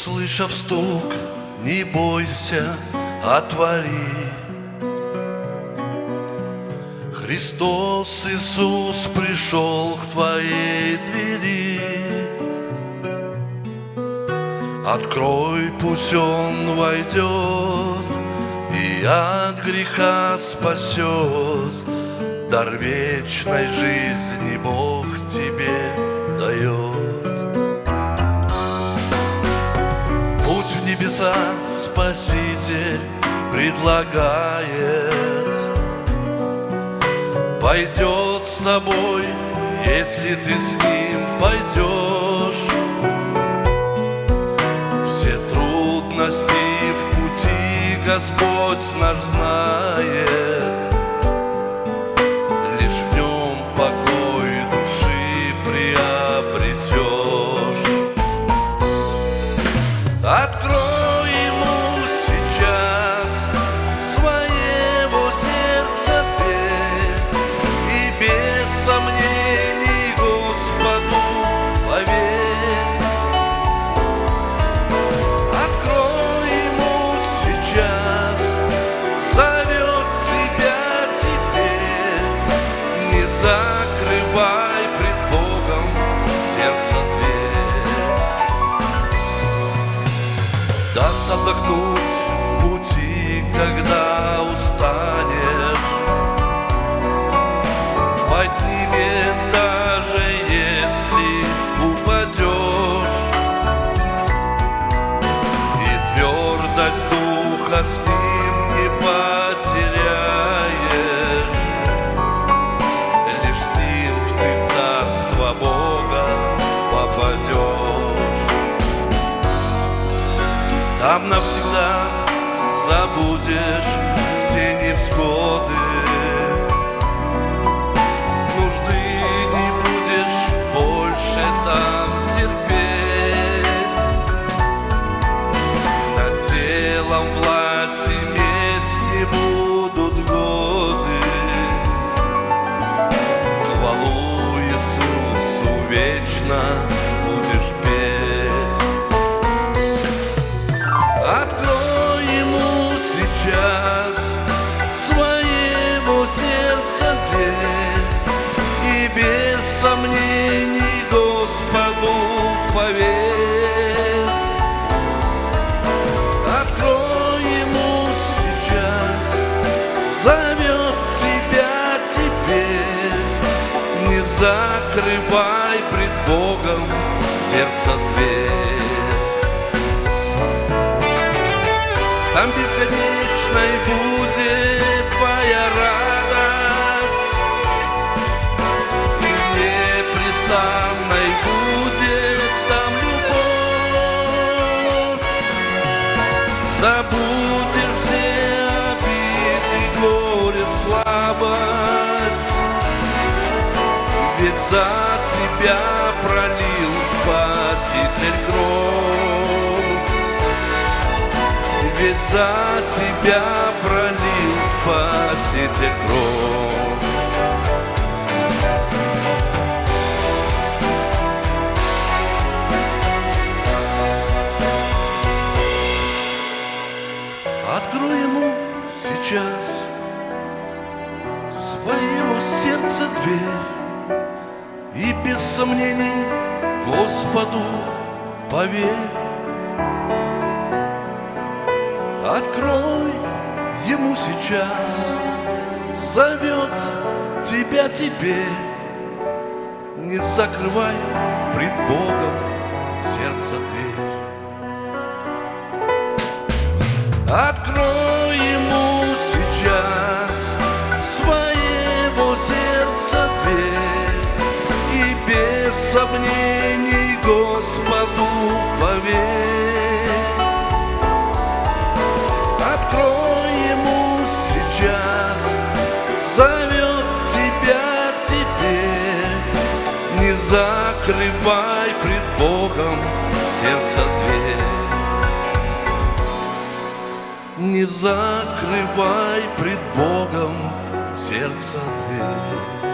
услышав стук, не бойся, отвори. Христос Иисус пришел к твоей двери. Открой, пусть Он войдет и от греха спасет. Дар вечной жизни Бог тебе дает. Путь в небеса Спаситель предлагает. Пойдет с тобой, если ты с Ним пойдешь. Все трудности в пути Господь наш знает. Лишь в Нем покой души приобретешь. Открой Ему сейчас своего сердца дверь и без сомнений Господу поверь. Открой Ему сейчас, зовет тебя теперь. Не закрывай пред Богом сердце дверь. Даст отдохнуть в пути, когда устанешь. Поднимет, даже если упадешь. И твердость духа с Ним не потеряешь. Лишь с Ним ты в царство Бога попадешь. Там навсегда забудешь все невзгоды. Нужды не будешь больше там терпеть. Над телом власть иметь не будут годы. Хвалу Иисусу вечно будешь петь. Открой Ему сейчас своего сердца дверь и без сомнений Господу поверь. Открой Ему сейчас, зовет тебя теперь. Не закрывай пред Богом сердце дверь. Там бесконечной будет твоя радость, и непрестанной будет там любовь. Забудешь все обиды, горе, слабость, ведь за тебя пролил Спаситель кровь. Ведь за тебя пролил Спаситель кровь. Открой Ему сейчас своего сердца дверь и без сомнений Господу поверь. Открой Ему сейчас, зовет тебя теперь. Не закрывай пред Богом сердце дверь. Открой Ему сейчас своего сердца дверь и без сомнений Господу поверь. Открой Ему сейчас, зовет тебя теперь. Не закрывай пред Богом сердце дверь. Не закрывай пред Богом сердце дверь.